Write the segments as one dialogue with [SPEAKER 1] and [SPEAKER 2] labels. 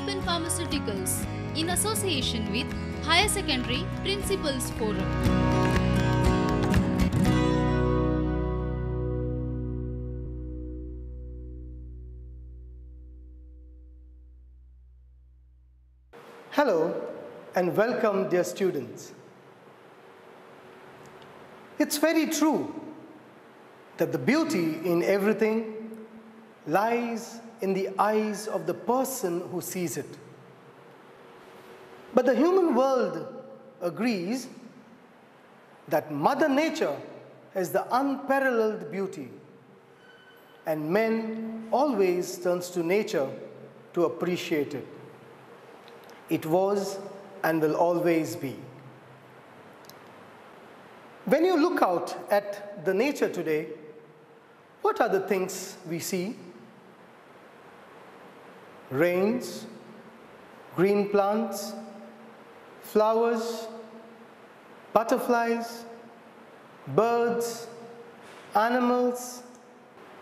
[SPEAKER 1] Development Pharmaceuticals in association with Higher Secondary Principals Forum.
[SPEAKER 2] Hello and welcome, dear students. It's very true that the beauty in everything lies in the eyes of the person who sees it. But the human world agrees that Mother Nature has the unparalleled beauty, and man always turns to nature to appreciate it. It was and will always be. When you look out at the nature today, what are the things we see? Rains, green plants, flowers, butterflies, birds, animals.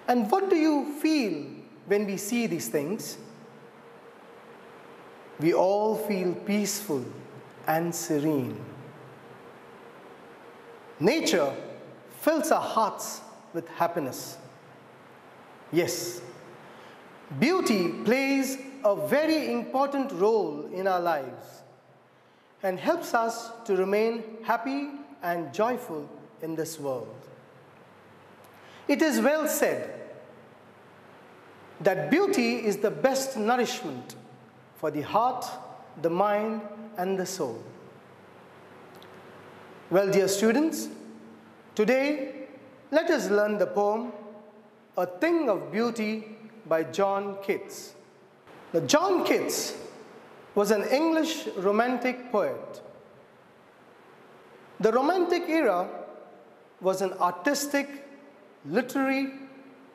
[SPEAKER 2] And what do you feel when we see these things? We all feel peaceful and serene. Nature fills our hearts with happiness. Yes, beauty plays a very important role in our lives and helps us to remain happy and joyful in this world. It is well said that beauty is the best nourishment for the heart, the mind, and the soul. Well, dear students, today let us learn the poem A Thing of Beauty by John Keats. Now, John Keats was an English romantic poet. The Romantic era was an artistic, literary,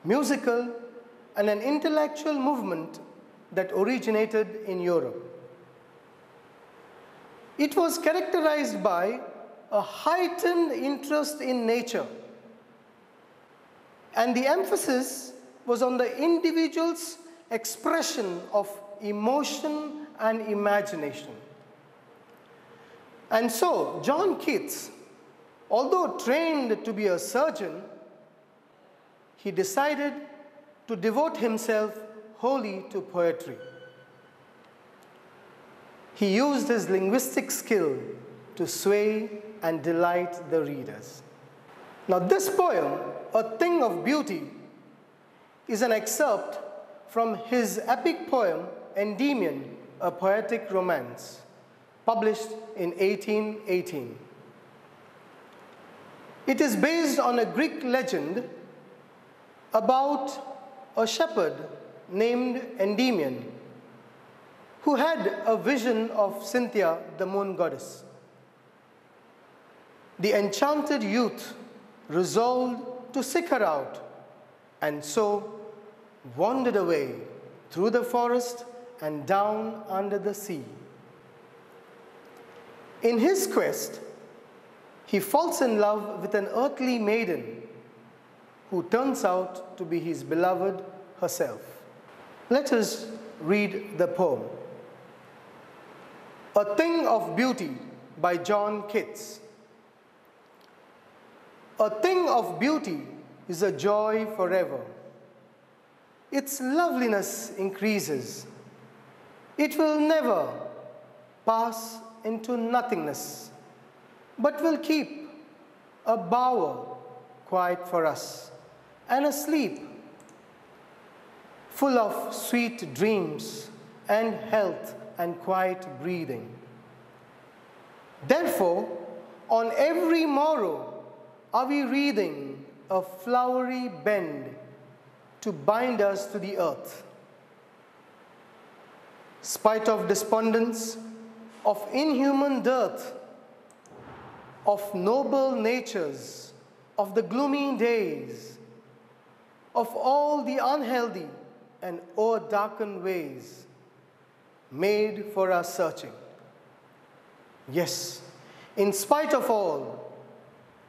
[SPEAKER 2] musical, and an intellectual movement that originated in Europe. It was characterized by a heightened interest in nature, and the emphasis was on the individual's expression of emotion and imagination. And so, John Keats, although trained to be a surgeon, he decided to devote himself wholly to poetry. He used his linguistic skill to sway and delight the readers. Now, this poem, A Thing of Beauty, is an excerpt from his epic poem, Endymion, a Poetic Romance, published in 1818. It is based on a Greek legend about a shepherd named Endymion, who had a vision of Cynthia, the moon goddess. The enchanted youth resolved to seek her out, and so wandered away through the forest and down under the sea. In his quest, he falls in love with an earthly maiden who turns out to be his beloved herself. Let us read the poem. A Thing of Beauty by John Keats. A thing of beauty is a joy forever. Its loveliness increases. It will never pass into nothingness, but will keep a bower quiet for us and a sleep full of sweet dreams and health and quiet breathing. Therefore, on every morrow are we wreathing a flowery bend to bind us to the earth. Spite of despondence, of inhuman dearth, of noble natures, of the gloomy days, of all the unhealthy and o'er-darkened ways made for our searching. Yes, in spite of all,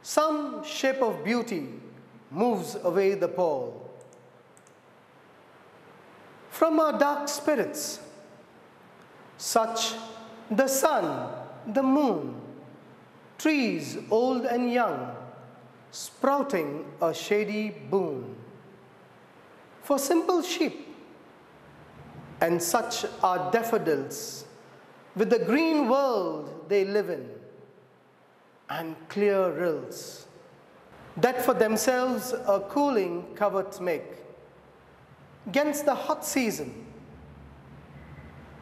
[SPEAKER 2] some shape of beauty moves away the pall. From our dark spirits, Such the sun, the moon, trees old and young, sprouting a shady boon. For simple sheep, and such are daffodils, with the green world they live in, and clear rills, that for themselves a cooling covert make, 'gainst the hot season.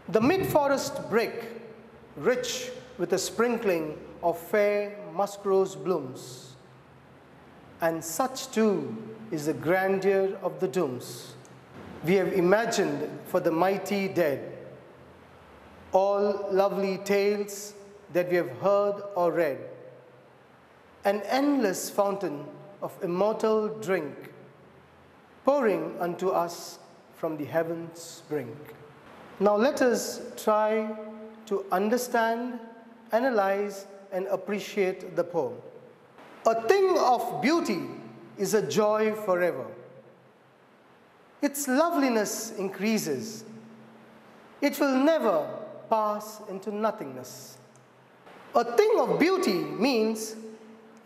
[SPEAKER 2] The mid-forest brake, rich with a sprinkling of fair musk-rose blooms, and such too is the grandeur of the dooms we have imagined for the mighty dead, all lovely tales that we have heard or read, an endless fountain of immortal drink, pouring unto us from the heavens' brink. Now let us try to understand, analyze, and appreciate the poem. A thing of beauty is a joy forever. Its loveliness increases. It will never pass into nothingness. A thing of beauty means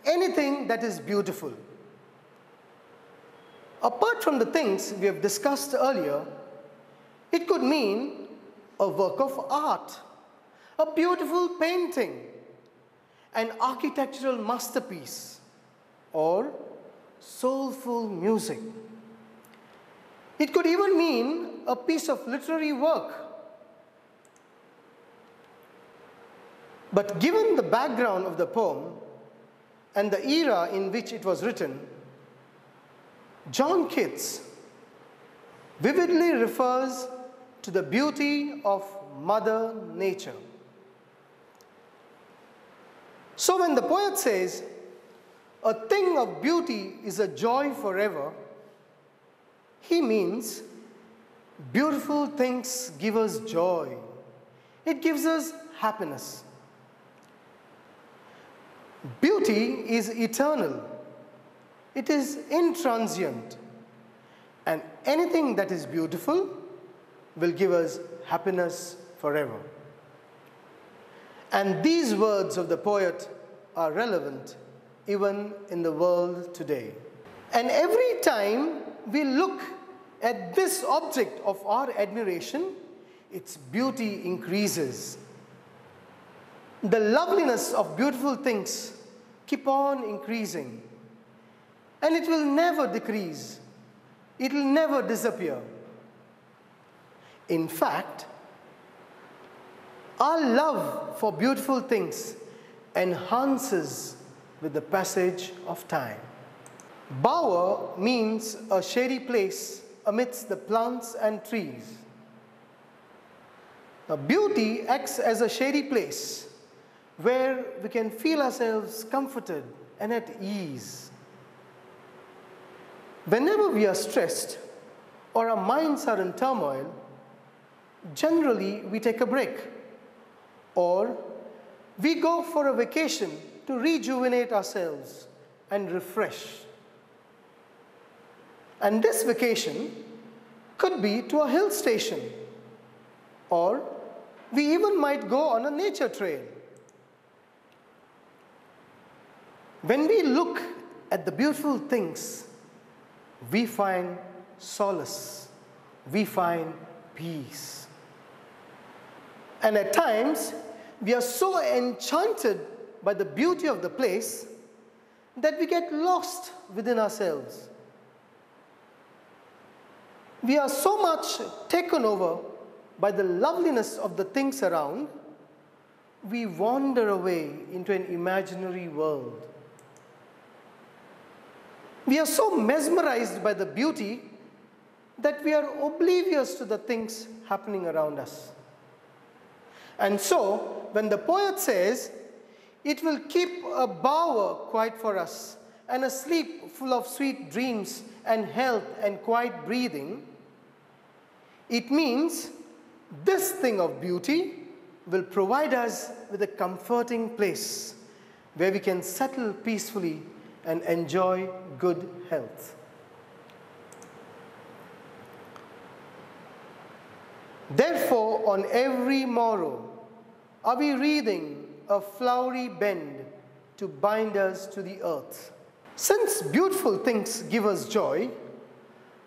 [SPEAKER 2] anything that is beautiful. Apart from the things we have discussed earlier, it could mean a work of art, a beautiful painting, an architectural masterpiece, or soulful music. It could even mean a piece of literary work. But given the background of the poem and the era in which it was written, John Keats vividly refers to the beauty of Mother Nature. So when the poet says, "A thing of beauty is a joy forever," he means beautiful things give us joy. It gives us happiness. Beauty is eternal. It is intransient. And anything that is beautiful will give us happiness forever. And these words of the poet are relevant even in the world today. And every time we look at this object of our admiration, its beauty increases. The loveliness of beautiful things keep on increasing, and it will never decrease. It will never disappear. In fact, our love for beautiful things enhances with the passage of time. Bower means a shady place amidst the plants and trees. Now, beauty acts as a shady place where we can feel ourselves comforted and at ease. Whenever we are stressed or our minds are in turmoil, generally we take a break, or we go for a vacation to rejuvenate ourselves and refresh. And this vacation could be to a hill station, or we even might go on a nature trail. When we look at the beautiful things, we find solace, we find peace. And at times, we are so enchanted by the beauty of the place that we get lost within ourselves. We are so much taken over by the loveliness of the things around, we wander away into an imaginary world. We are so mesmerized by the beauty that we are oblivious to the things happening around us. And so, when the poet says, "It will keep a bower quiet for us, and a sleep full of sweet dreams and health and quiet breathing," it means this thing of beauty will provide us with a comforting place where we can settle peacefully and enjoy good health. Therefore, on every morrow are we wreathing a flowery bend to bind us to the earth. Since beautiful things give us joy,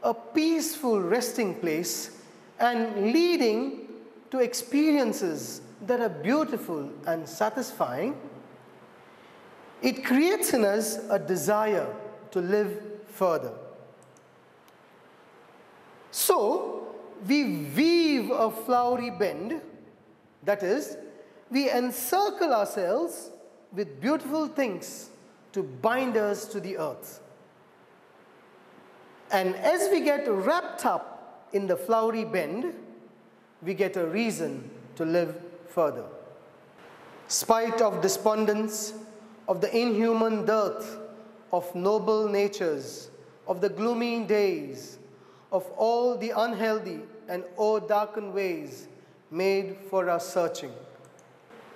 [SPEAKER 2] a peaceful resting place, and leading to experiences that are beautiful and satisfying, it creates in us a desire to live further. So, we weave a flowery bend, that is, we encircle ourselves with beautiful things to bind us to the earth. And as we get wrapped up in the flowery bend, we get a reason to live further. Spite of despondence, of the inhuman dearth of noble natures, of the gloomy days, of all the unhealthy and o'erdarkened ways made for our searching.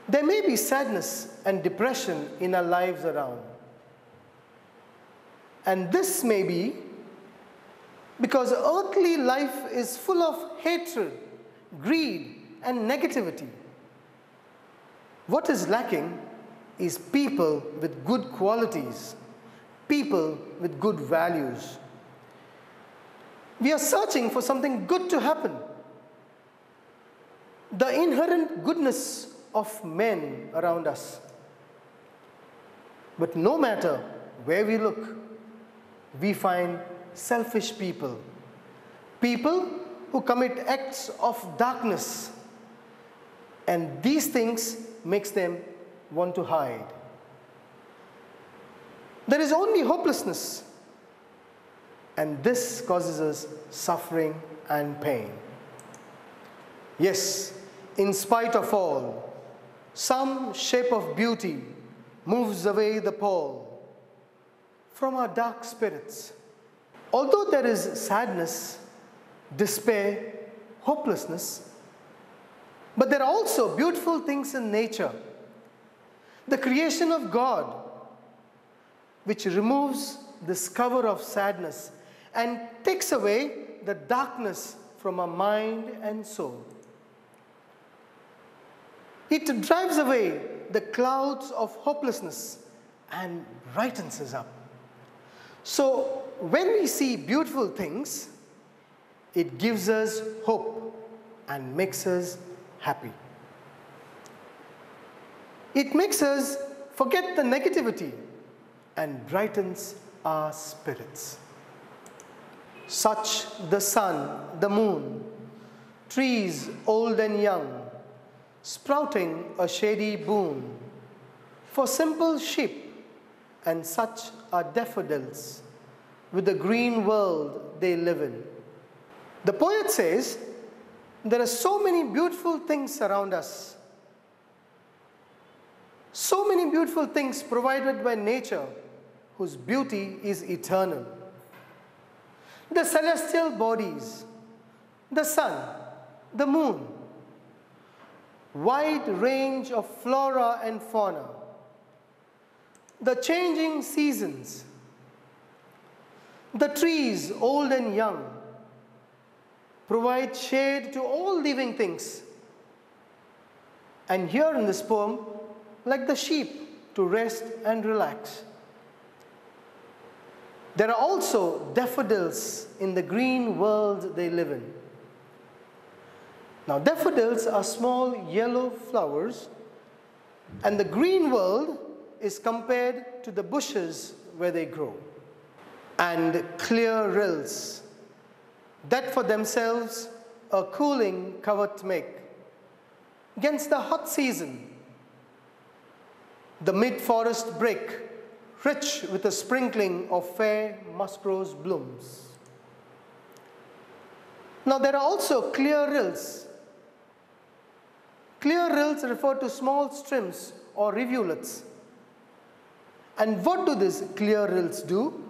[SPEAKER 2] There may be sadness and depression in our lives around. And this may be because earthly life is full of hatred, greed, and negativity. What is lacking is people with good qualities, people with good values. We are searching for something good to happen. The inherent goodness of men around us. But no matter where we look, we find selfish people, people who commit acts of darkness, and these things makes them want to hide. There is only hopelessness, and this causes us suffering and pain. Yes, in spite of all, some shape of beauty moves away the pall from our dark spirits. Although there is sadness, despair, hopelessness, but there are also beautiful things in nature. The creation of God, which removes this cover of sadness and takes away the darkness from our mind and soul. It drives away the clouds of hopelessness and brightens us up. So when we see beautiful things, it gives us hope and makes us happy. It makes us forget the negativity and brightens our spirits. Such the sun, the moon, trees old and young, sprouting a shady boon, for simple sheep, and such are daffodils, with the green world they live in. The poet says, there are so many beautiful things around us, so many beautiful things provided by nature, whose beauty is eternal. The celestial bodies, the sun, the moon, wide range of flora and fauna, the changing seasons, the trees old and young, provide shade to all living things. And here in this poem, like the sheep, to rest and relax. There are also daffodils in the green world they live in. Now, daffodils are small yellow flowers, and the green world is compared to the bushes where they grow. And clear rills, that for themselves a cooling covert make. Against the hot season, the mid-forest break, rich with a sprinkling of fair musk-rose blooms. Now there are also clear rills. Clear rills refer to small streams or rivulets. And what do these clear rills do?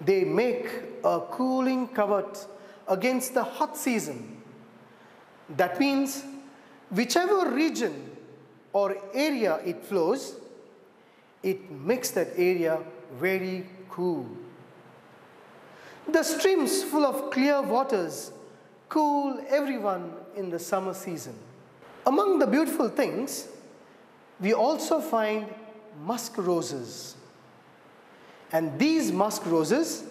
[SPEAKER 2] They make a cooling covert against the hot season. That means whichever region or area it flows, it makes that area very cool. The streams full of clear waters cool everyone in the summer season. Among the beautiful things, we also find musk roses. And these musk roses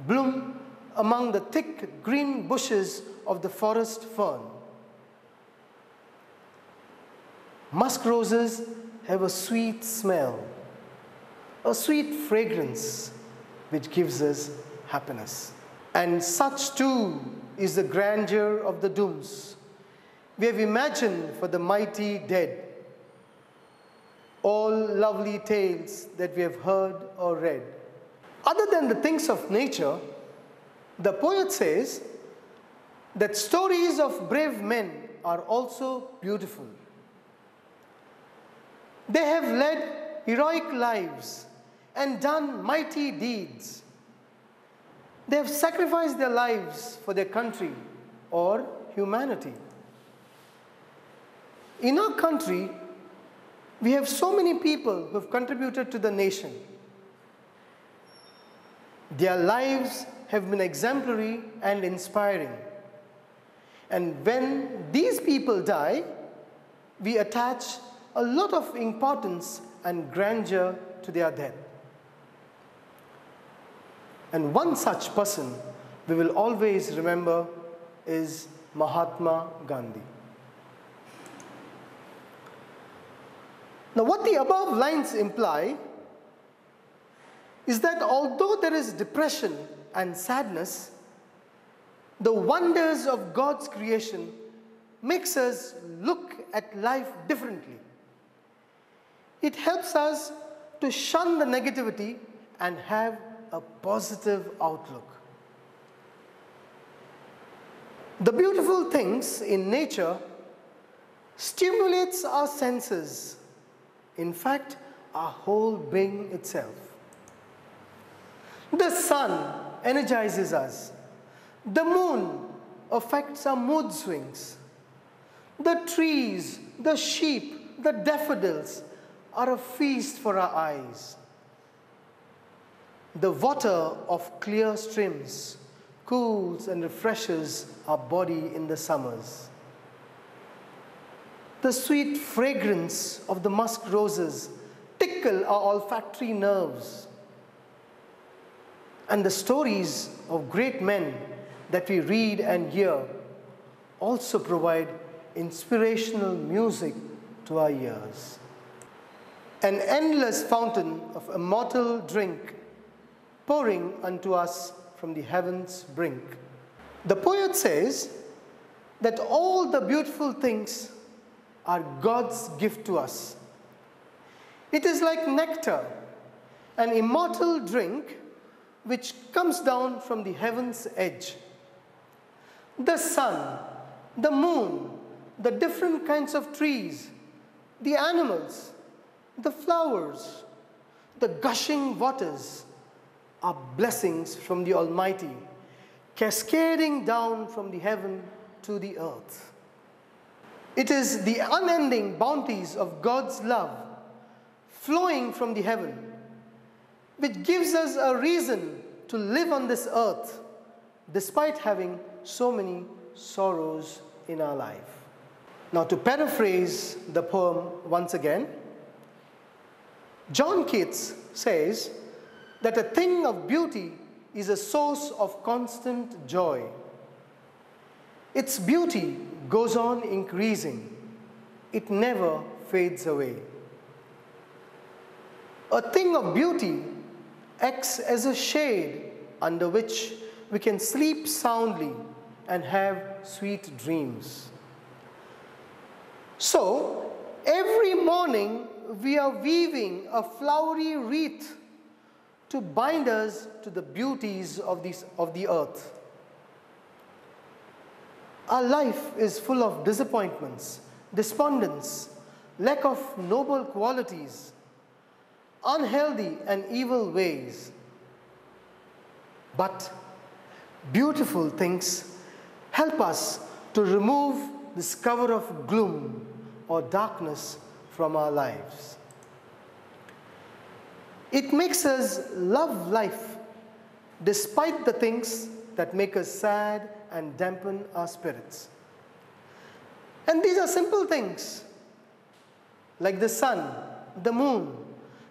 [SPEAKER 2] bloom among the thick green bushes of the forest fern. Musk roses have a sweet smell, a sweet fragrance which gives us happiness. And such too is the grandeur of the dooms we have imagined for the mighty dead. All lovely tales that we have heard or read. Other than the things of nature, the poet says that stories of brave men are also beautiful. They have led heroic lives and done mighty deeds. They have sacrificed their lives for their country or humanity. In our country, we have so many people who have contributed to the nation. Their lives have been exemplary and inspiring. And when these people die, we attach a lot of importance and grandeur to their death. And one such person we will always remember is Mahatma Gandhi. Now, what the above lines imply is that although there is depression and sadness, the wonders of God's creation makes us look at life differently. It helps us to shun the negativity and have a positive outlook. The beautiful things in nature stimulates our senses, in fact, our whole being itself. The sun energizes us. The moon affects our mood swings. The trees, the sheep, the daffodils are a feast for our eyes. The water of clear streams cools and refreshes our body in the summers. The sweet fragrance of the musk roses tickle our olfactory nerves. And the stories of great men that we read and hear also provide inspirational music to our ears. An endless fountain of immortal drink pouring unto us from the heavens' brink. The poet says that all the beautiful things are God's gift to us. It is like nectar, an immortal drink which comes down from the heaven's edge. The sun, the moon, the different kinds of trees, the animals, the flowers, the gushing waters are blessings from the Almighty, cascading down from the heaven to the earth. It is the unending bounties of God's love flowing from the heaven, which gives us a reason to live on this earth despite having so many sorrows in our life. Now, to paraphrase the poem once again, John Keats says that a thing of beauty is a source of constant joy. Its beauty goes on increasing. It never fades away. A thing of beauty acts as a shade under which we can sleep soundly and have sweet dreams. So, every morning we are weaving a flowery wreath to bind us to the beauties of the earth. Our life is full of disappointments, despondence, lack of noble qualities, unhealthy and evil ways. But beautiful things help us to remove this cover of gloom or darkness from our lives. It makes us love life despite the things that make us sad and dampen our spirits. And these are simple things like the sun, the moon,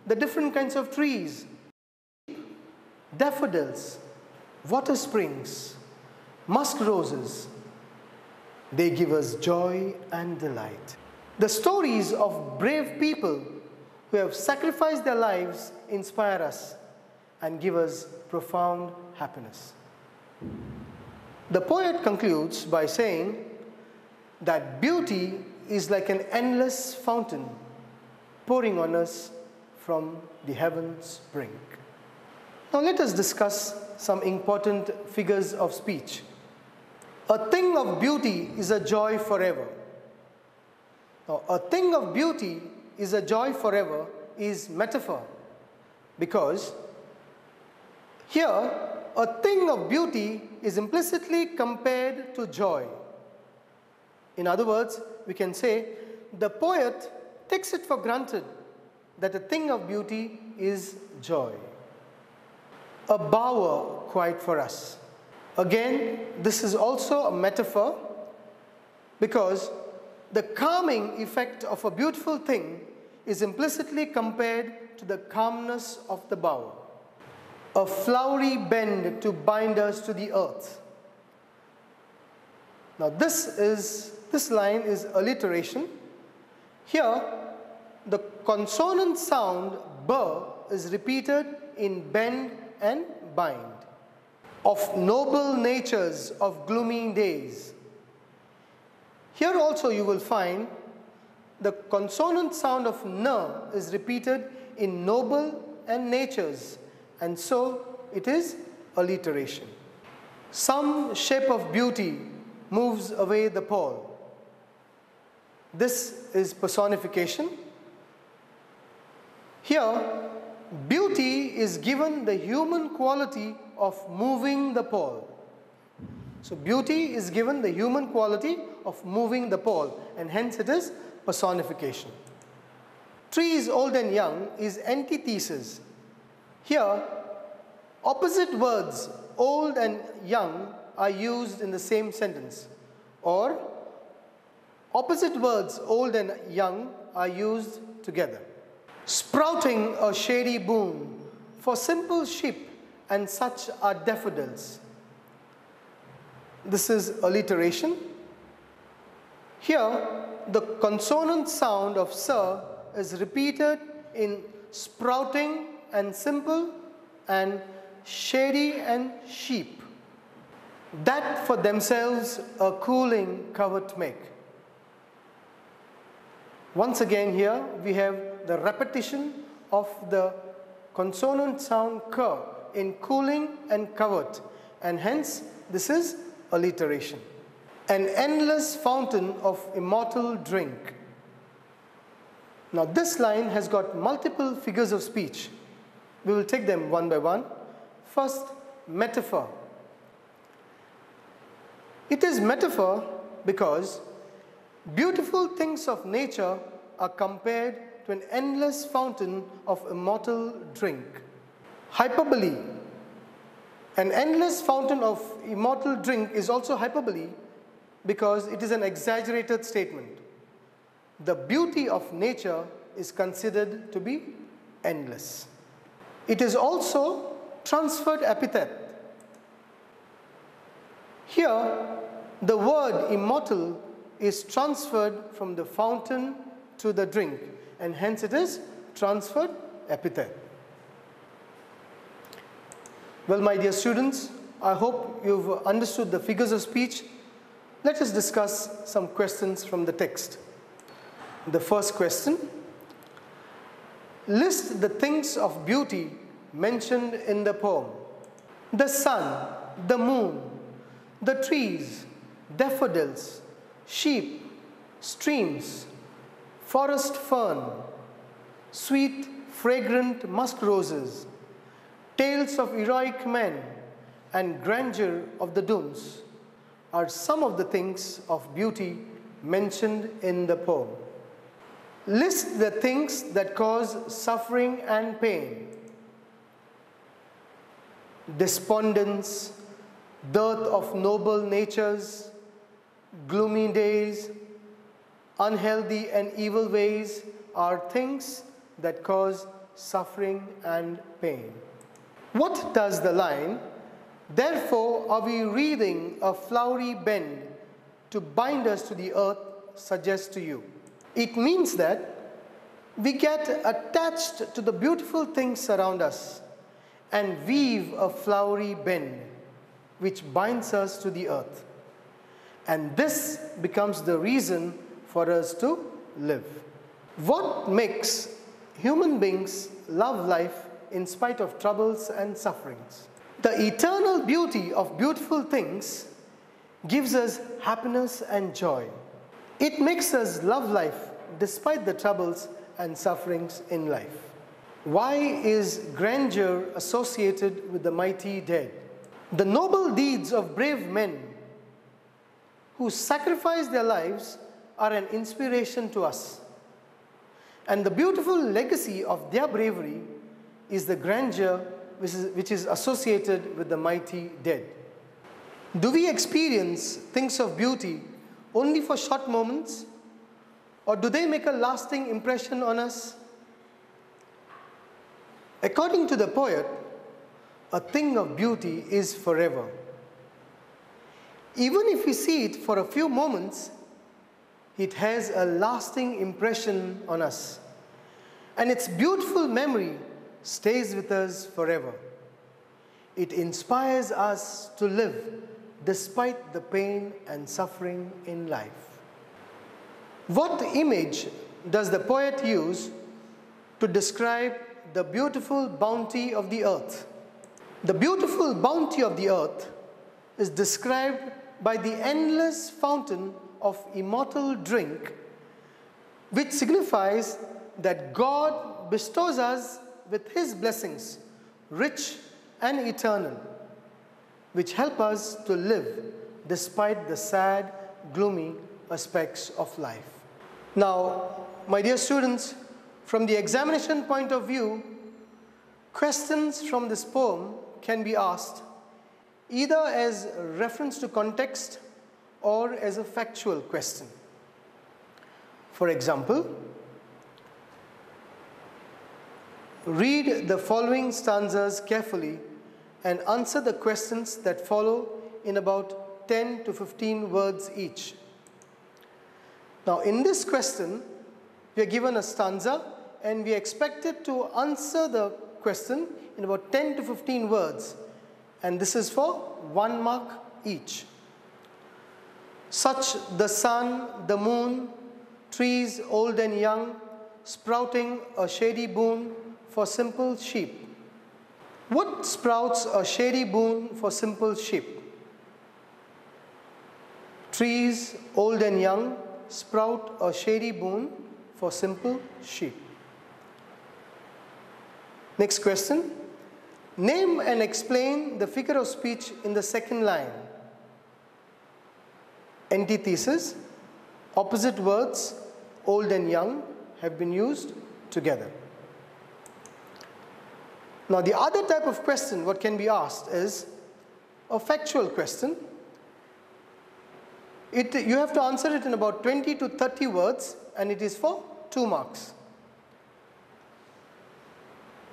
[SPEAKER 2] the different kinds of trees, daffodils, water springs, musk roses. They give us joy and delight. The stories of brave people who have sacrificed their lives inspire us and give us profound happiness. The poet concludes by saying that beauty is like an endless fountain pouring on us from the heaven's brink. Now let us discuss some important figures of speech. A thing of beauty is a joy forever. Now, a thing of beauty is a joy forever is metaphor, because here a thing of beauty is implicitly compared to joy. In other words, we can say the poet takes it for granted that a thing of beauty is joy. A bower quite for us. Again, this is also a metaphor, because the calming effect of a beautiful thing is implicitly compared to the calmness of the bower. A flowery bend to bind us to the earth. Now this line is alliteration. Here, the consonant sound b is repeated in bend and bind. Of noble natures of gloomy days. Here also you will find the consonant sound of n is repeated in noble and natures, and so it is alliteration. Some shape of beauty moves away the pall. This is personification. Here, beauty is given the human quality of moving the pall. So beauty is given the human quality of moving the pall, and hence it is personification. Trees old and young is antithesis. Here, opposite words old and young are used in the same sentence, or opposite words old and young are used together. Sprouting a shady boon for simple sheep, and such are daffodils. This is alliteration. Here, the consonant sound of sir is repeated in sprouting and simple, and shady and sheep, that for themselves a cooling covert make. Once again here we have the repetition of the consonant sound k in cooling and covert, and hence this is alliteration. An endless fountain of immortal drink. Now this line has got multiple figures of speech. We will take them one by one. First, metaphor. It is metaphor because beautiful things of nature are compared to an endless fountain of immortal drink. Hyperbole. An endless fountain of immortal drink is also hyperbole because it is an exaggerated statement. The beauty of nature is considered to be endless. It is also transferred epithet. Here, the word immortal is transferred from the fountain to the drink, and hence it is transferred epithet. Well, my dear students, I hope you've understood the figures of speech. Let us discuss some questions from the text. The first question: list the things of beauty mentioned in the poem. The sun, the moon, the trees, daffodils, sheep, streams, forest fern, sweet fragrant musk roses, tales of heroic men, and grandeur of the dunes are some of the things of beauty mentioned in the poem. List the things that cause suffering and pain. Despondence, dearth of noble natures, gloomy days, unhealthy and evil ways are things that cause suffering and pain. What does the line, "Therefore are we wreathing a flowery bend to bind us to the earth," suggest to you? It means that we get attached to the beautiful things around us and weave a flowery bend which binds us to the earth. And this becomes the reason for us to live. What makes human beings love life in spite of troubles and sufferings? The eternal beauty of beautiful things gives us happiness and joy. It makes us love life despite the troubles and sufferings in life. Why is grandeur associated with the mighty dead? The noble deeds of brave men who sacrifice their lives are an inspiration to us. And the beautiful legacy of their bravery is the grandeur which is associated with the mighty dead. Do we experience things of beauty only for short moments, or do they make a lasting impression on us? According to the poet, a thing of beauty is forever. Even if we see it for a few moments, it has a lasting impression on us, and its beautiful memory stays with us forever. It inspires us to live despite the pain and suffering in life. What image does the poet use to describe the beautiful bounty of the earth? The beautiful bounty of the earth is described by the endless fountain of immortal drink, which signifies that God bestows us with His blessings, rich and eternal, which help us to live despite the sad, gloomy aspects of life. Now, my dear students, from the examination point of view, questions from this poem can be asked either as a reference to context or as a factual question. For example, read the following stanzas carefully and answer the questions that follow in about 10 to 15 words each. Now, in this question, we are given a stanza and we are expected to answer the question in about 10 to 15 words, and this is for 1 mark each. Such the sun, the moon, trees old and young, sprouting a shady boon for simple sheep. What sprouts a shady boon for simple sheep? Trees old and young sprout a shady boon for simple sheep. Next question. Name and explain the figure of speech in the second line. Antithesis, opposite words, old and young, have been used together. Now, the other type of question what can be asked is a factual question. You have to answer it in about 20 to 30 words, and it is for 2 marks.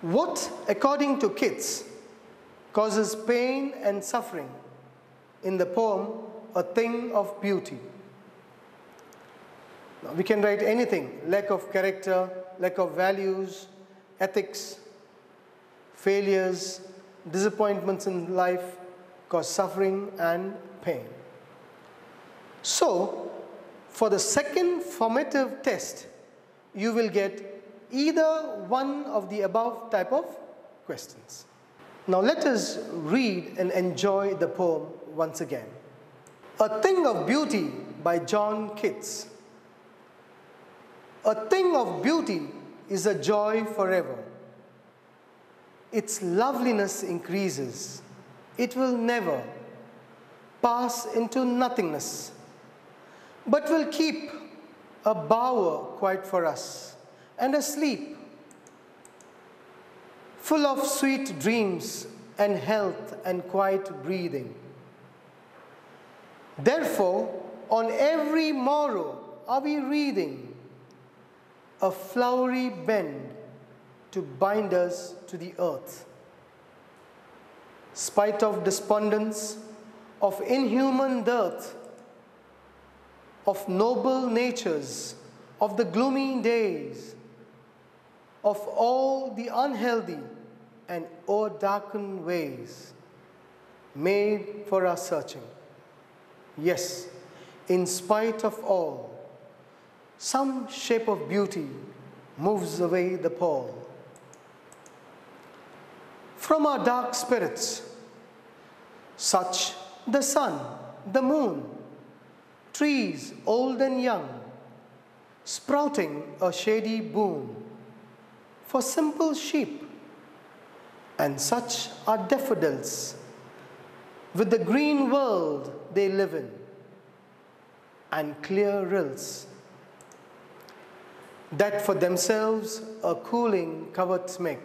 [SPEAKER 2] What, according to kids, causes pain and suffering in the poem A Thing of Beauty? Now, we can write anything: lack of character, lack of values, ethics, failures, disappointments in life cause suffering and pain. So, for the second formative test, you will get either one of the above type of questions. Now let us read and enjoy the poem once again. A Thing of Beauty by John Keats. A thing of beauty is a joy forever. Its loveliness increases. It will never pass into nothingness, but will keep a bower quite for us, and a sleep full of sweet dreams and health and quiet breathing. Therefore, on every morrow are we reading a flowery bend to bind us to the earth. Spite of despondence, of inhuman dearth, of noble natures, of the gloomy days, of all the unhealthy and o'erdarkened ways made for our searching. Yes, in spite of all, some shape of beauty moves away the pall. From our dark spirits, such the sun, the moon, trees old and young, sprouting a shady boon for simple sheep, and such are daffodils, with the green world they live in, and clear rills, that for themselves a cooling covert make,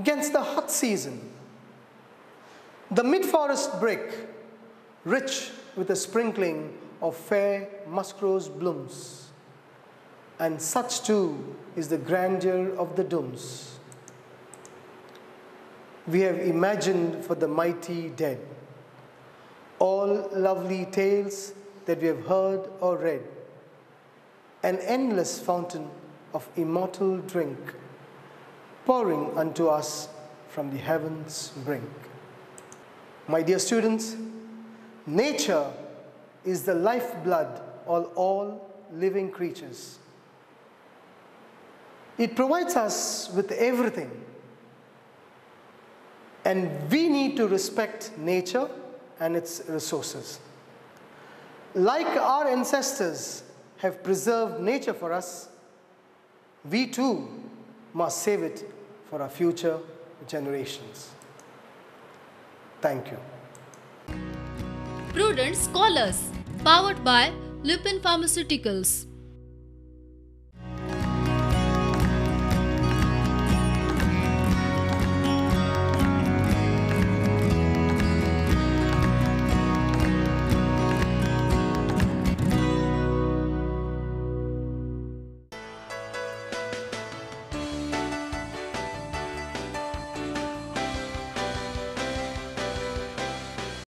[SPEAKER 2] 'gainst the hot season. The mid-forest brick, rich with a sprinkling of fair musk-rose blooms, and such too is the grandeur of the dooms we have imagined for the mighty dead, all lovely tales that we have heard or read, an endless fountain of immortal drink pouring unto us from the heavens' brink. My dear students, nature is the lifeblood of all living creatures. It provides us with everything, and we need to respect nature and its resources. Like our ancestors have preserved nature for us, we too must save it for our future generations. Thank you.
[SPEAKER 1] Prudent Scholars, powered by Lupin Pharmaceuticals.